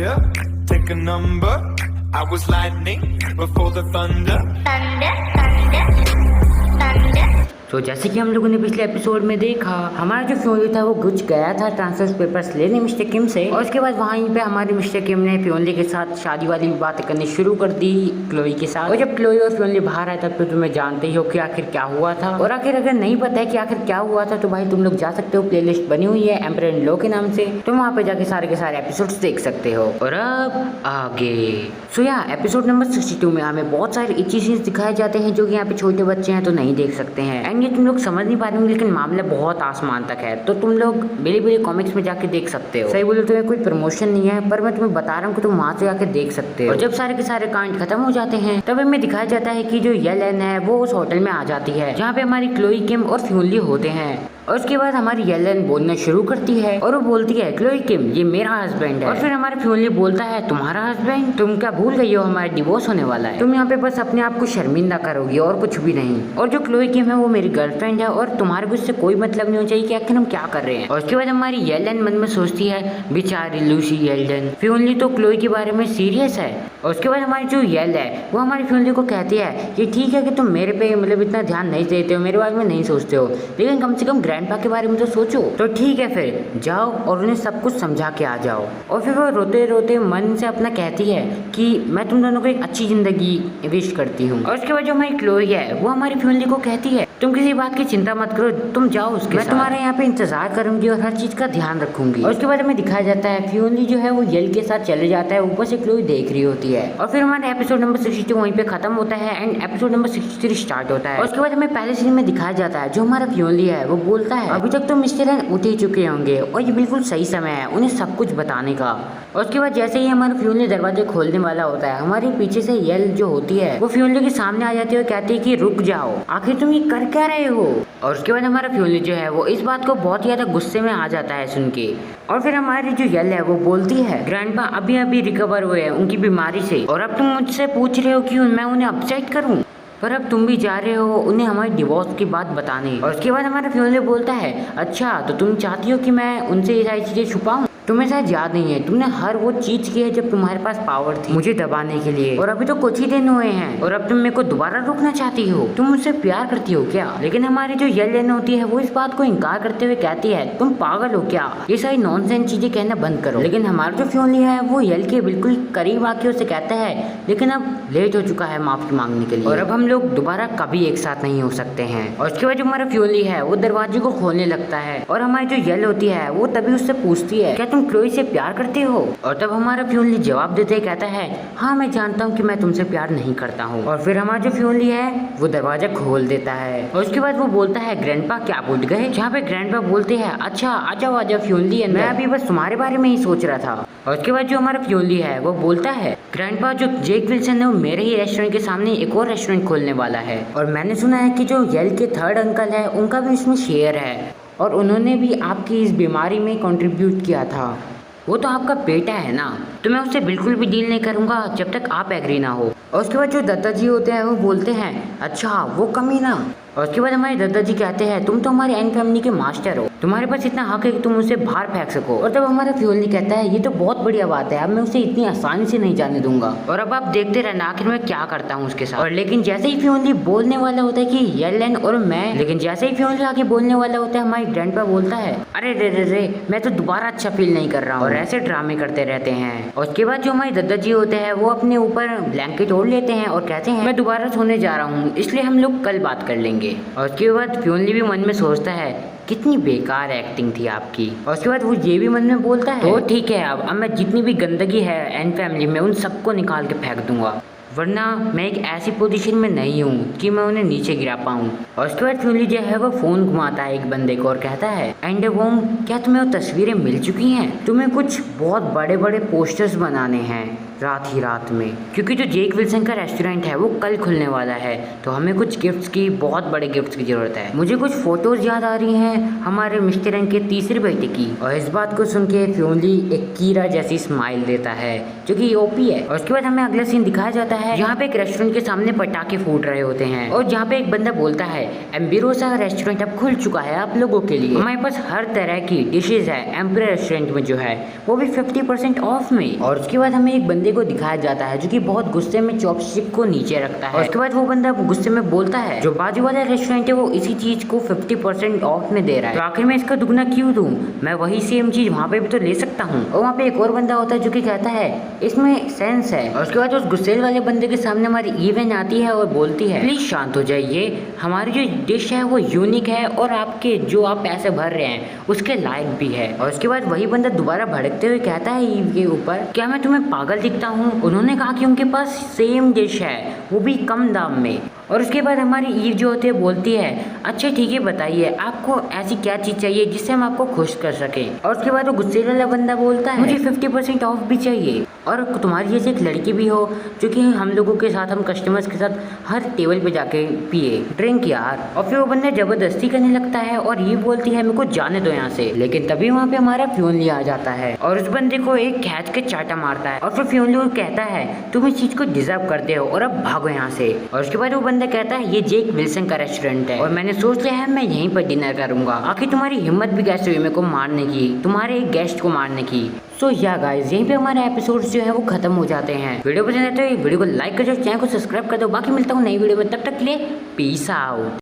fire, take a number. I was lightning before the thunder. तो जैसे कि हम लोगों ने पिछले एपिसोड में देखा, हमारा जो फ्योनली था वो गुज गया था ट्रांसफर पेपर्स लेने मिस्टर किम से, और उसके बाद वहीं पे हमारे मिस्टर किम ने फ्योनली के साथ शादी वाली बातें करनी शुरू कर दी क्लोई के साथ। और जब क्लोई और फ्योनली बाहर आए तब तो तुम्हें जानते ही हो कि आखिर क्या हुआ था। और आखिर अगर नहीं पता है कि आखिर क्या हुआ था तो भाई तुम लोग जा सकते हो, प्लेलिस्ट बनी हुई है एम्पर इन लॉ के नाम से, तुम वहाँ पे जाके सारे के सारे एपिसोड्स देख सकते हो। और अब आगे सो या एपिसोड नंबर 62 में हमें बहुत सारे इच्छी सीन्स दिखाए जाते हैं जो कि यहाँ पे छोटे बच्चे हैं तो नहीं देख सकते हैं, एंड ये तुम लोग समझ नहीं पा रहे होंगे लेकिन मामला बहुत आसमान तक है, तो तुम लोग बिली कॉमिक्स में जाके देख सकते हो। सही बोलो तुम्हें कोई प्रमोशन नहीं है पर मैं तुम्हें बता रहा हूँ कि तुम वहाँ से जाके देख सकते हो। और जब सारे के सारे कांड खत्म हो जाते हैं तब हमें दिखाया जाता है कि जो येलेन है वो उस होटल में आ जाती है जहाँ पे हमारी क्लोई किम और फ्योनली होते हैं। और उसके बाद हमारी येलेन बोलना शुरू करती है और वो बोलती है क्लोई किम ये मेरा हस्बैंड है। और फिर हमारे फ्योनली बोलता है तुम्हारा हस्बैंड, तुम क्या भूल गई हो हमारा डिवोर्स होने वाला है, तुम यहाँ पे बस अपने आप को शर्मिंदा करोगी और कुछ भी नहीं। और जो क्लोई किम है वो मेरी गर्लफ्रेंड है और तुम्हारे को इससे कोई मतलब नहीं होना चाहिए कि आखिर हम क्या कर रहे हैं। और उसके बाद हमारी येलेन मन में सोचती है बेचारी लूसी येलेन, फ्योनली तो क्लोई के बारे में सीरियस है। और उसके बाद हमारी जो येल है वो हमारी फ्योनली को कहती है कि ठीक है कि तुम मेरे पे मतलब इतना ध्यान नहीं देते हो, मेरे बारे में नहीं सोचते हो, लेकिन कम से कम ग्रैंडपा के बारे में तो सोचो। तो ठीक है फिर जाओ और उन्हें सब कुछ समझा के आ जाओ। और फिर वो रोते रोते मन से अपना कहती है कि मैं तुम दोनों को एक अच्छी जिंदगी विश करती हूँ। और उसके बाद जो हमारी क्लोई है वो हमारी फ्योनली को कहती है तुम किसी बात की चिंता मत करो, तुम जाओ उसके साथ, मैं तुम्हारे यहाँ पे इंतजार करूंगी और हर चीज का ध्यान रखूंगी। और उसके बाद हमें दिखाया जाता है फ्योनली जो है वो येल के साथ चले जाता है, ऊपर से क्लोई देख रही होती है। और फिर हमारा एपिसोड नंबर 62 वहीं पे खत्म होता है एंड एपिसोड नंबर 63 स्टार्ट होता है। और उसके बाद हमें पहले सीन में दिखाया जाता है जो हमारा फ्योनली है वो बोलता है अभी तक तो मिस्टर एन उठ ही चुके होंगे और ये बिल्कुल सही समय है उन्हें सब कुछ बताने का। और उसके बाद जैसे ही हमारा फ्योनली दरवाजा खोलने वाला होता है हमारे पीछे से येल जो होती है वो फ्योनली के सामने आ जाती है और कहती है कि रुक जाओ, आखिर तुम ये कर क्या रहे हो। और उसके बाद हमारा फ्योनली जो है वो इस बात को बहुत ज्यादा गुस्से में आ जाता है सुन के। और फिर हमारी जो येल है वो बोलती है ग्रैंडपा अभी अभी रिकवर हुए हैं उनकी बीमारी से और अब तुम मुझसे पूछ रहे हो कि मैं उन्हें अपसेट करूं, पर अब तुम भी जा रहे हो उन्हें हमारे डिवोर्स की बात बताने। और उसके बाद हमारा फ्योनली बोलता है अच्छा तो तुम चाहती हो कि मैं उनसे ये सारी चीजें छुपाऊं, तुम्हें शायद याद नहीं है तुमने हर वो चीज की है जब तुम्हारे पास पावर थी मुझे दबाने के लिए, और अभी तो कुछ ही दिन हुए हैं और अब तुम मेरे को दोबारा रोकना चाहती हो, तुम मुझसे प्यार करती हो क्या। लेकिन हमारी जो येलेन होती है वो इस बात को इनकार करते हुए कहती है तुम पागल हो क्या, ये सारी नॉनसेंस चीजें कहना बंद करो। लेकिन हमारा जो फ्योनली है वो येल के बिल्कुल करीब आके उसे कहता है लेकिन अब लेट हो चुका है माफी मांगने के लिए और अब हम लोग दोबारा कभी एक साथ नहीं हो सकते हैं। और उसके बाद जो हमारा फ्योनली है वो दरवाजे को खोलने लगता है और हमारी जो येल होती है वो तभी उससे पूछती है क्या तुम क्लोई से प्यार करते हो। और तब हमारा फ्योनली जवाब देते ही कहता है हाँ मैं जानता हूँ कि मैं तुमसे प्यार नहीं करता हूँ। और फिर हमारा जो फ्योनली है वो दरवाजा खोल देता है और उसके बाद वो बोलता है ग्रैंडपा क्या भूल गए, जहाँ पे ग्रैंडपा बोलते हैं अच्छा आ जाओ फ्योनली, मैं अभी बस तुम्हारे बारे में ही सोच रहा था। और उसके बाद जो हमारा फ्योनली है वो बोलता है ग्रैंडपा जो जेक विल्सन है वो मेरे ही रेस्टोरेंट के सामने एक और रेस्टोरेंट खोलने वाला है और मैंने सुना है कि जो येल के थर्ड अंकल है उनका भी इसमें शेयर है और उन्होंने भी आपकी इस बीमारी में कंट्रीब्यूट किया था, वो तो आपका बेटा है ना, तो मैं उससे बिल्कुल भी डील नहीं करूंगा जब तक आप एग्री ना हो। और उसके बाद जो दादाजी होते हैं वो बोलते हैं अच्छा वो कमीना। और उसके बाद हमारे दादाजी कहते हैं तुम तो हमारी एन फैमिली के मास्टर हो, तुम्हारे पास इतना हक है कि तुम उसे बाहर फेंक सको। और तब हमारा फ्योनली कहता है ये तो बहुत बढ़िया बात है, अब मैं उसे इतनी आसानी से नहीं जाने दूंगा और अब आप देखते रहना आखिर मैं क्या करता हूँ उसके साथ। और लेकिन जैसे ही फ्योनली बोलने वाला होता है कि येलेन और मैं, लेकिन जैसे ही फ्योनली आगे बोलने वाला होता है हमारी ग्रैंडपा बोलता है अरे रे मैं तो दोबारा अच्छा फील नहीं कर रहा हूँ, और ऐसे ड्रामे करते रहते हैं। और उसके बाद जो हमारे दादाजी होते हैं वो अपने ऊपर ब्लैंकेट ओढ़ लेते हैं और कहते हैं मैं दोबारा सोने जा रहा हूँ इसलिए हम लोग कल बात कर लेंगे। और उसके बाद फ्योनली भी मन में सोचता है कितनी बेकार एक्टिंग थी आपकी। और उसके बाद वो ये भी मन में बोलता है तो ठीक है अब मैं जितनी भी गंदगी है एन फैमिली में उन सबको निकाल के फेंक दूंगा, वरना मैं एक ऐसी पोजीशन में नहीं हूँ कि मैं उन्हें नीचे गिरा पाऊँ। और उसके बाद फ्योनली जो है वो फोन घुमाता है एक बंदे को और कहता है एंड वोम क्या तुम्हें वो तस्वीरें मिल चुकी हैं, तुम्हें कुछ बहुत बड़े बड़े पोस्टर्स बनाने हैं रात में, क्योंकि जो जेक विल्सन का रेस्टोरेंट है वो कल खुलने वाला है तो हमें कुछ गिफ्ट्स की, बहुत बड़े गिफ्ट्स की जरूरत है। मुझे कुछ फोटोज याद आ रही हैं हमारे मिस्टर एन के तीसरे बेटे की। और इस बात को सुन के फ्योनली एक कीड़ा जैसी स्माइल देता है जो कि ओपी है। और उसके बाद हमें अगला सीन दिखाया जाता है यहाँ पे एक रेस्टोरेंट के सामने पटाखे फूट रहे होते हैं और जहाँ पे एक बंदा बोलता है एम्बिरोसा रेस्टोरेंट अब खुल चुका है आप लोगों के लिए, हमारे पास हर तरह की डिशेज है एम्पियर रेस्टोरेंट में जो है वो भी 50% ऑफ में। और उसके बाद हमें एक बंदे को दिखाया जाता है जो कि बहुत गुस्से में चॉपस्टिक को नीचे रखता है और उसके बाद वो बंदा गुस्से में बोलता है जो बाजू वाला रेस्टोरेंट है वो इसी चीज को 50% ऑफ में दे रहा है, तो आखिर में इसका दुगना क्यों दूं, मैं वही सेम चीज वहाँ पे भी तो ले सकता हूँ। और वहाँ पे एक और बंदा होता है जो कि कहता है इसमें सेंस है। और उसके बाद उस गुस्सेल वाले बंदे के सामने हमारी इवेंट आती है और बोलती है प्लीज शांत हो जाइए, हमारी जो डिश है वो यूनिक है और आपके जो आप पैसे भर रहे हैं उसके लायक भी है। और उसके बाद वही बंदा दोबारा भड़कते हुए कहता है ईव के ऊपर क्या मैं तुम्हें पागल दिखता हूँ, उन्होंने कहा कि उनके पास सेम डिश है वो भी कम दाम में। और उसके बाद हमारी ईव जो होती है बोलती है अच्छा ठीक है बताइए आपको ऐसी क्या चीज़ चाहिए जिससे हम आपको खुश कर सके। और उसके बाद वो गुस्से वाला बंदा बोलता है मुझे 50% ऑफ भी चाहिए और तुम्हारी जैसे एक लड़की भी हो जो कि हम लोगों के साथ हम कस्टमर्स के साथ हर टेबल पे जाके पिए ड्रिंक यार। और फिर वो बंदा जबरदस्ती करने लगता है और ये बोलती है मेरे को जाने दो यहाँ से, लेकिन तभी वहाँ पे हमारा फ्योनली आ जाता है और उस बंदे को एक खींच के चाटा मारता है और फिर फ्योनली को कहता है तुम इस चीज को डिजर्व करते हो और अब भागो यहाँ से। और उसके बाद वो बंदा कहता है ये जेक विल्सन का रेस्टोरेंट है और मैंने सोच लिया है मैं यहीं पर डिनर करूंगा, आखिर तुम्हारी हिम्मत भी कैसे हुई मेरे को मारने की, तुम्हारे एक गेस्ट को मारने की। सो या गाइस यहीं पे हमारे एपिसोड्स जो है वो खत्म हो जाते हैं। वीडियो पसंद आए तो वीडियो को लाइक कर दो, चैनल को सब्सक्राइब कर दो, बाकी मिलता हूँ नई वीडियो में, तब तक के लिए पीस आउट।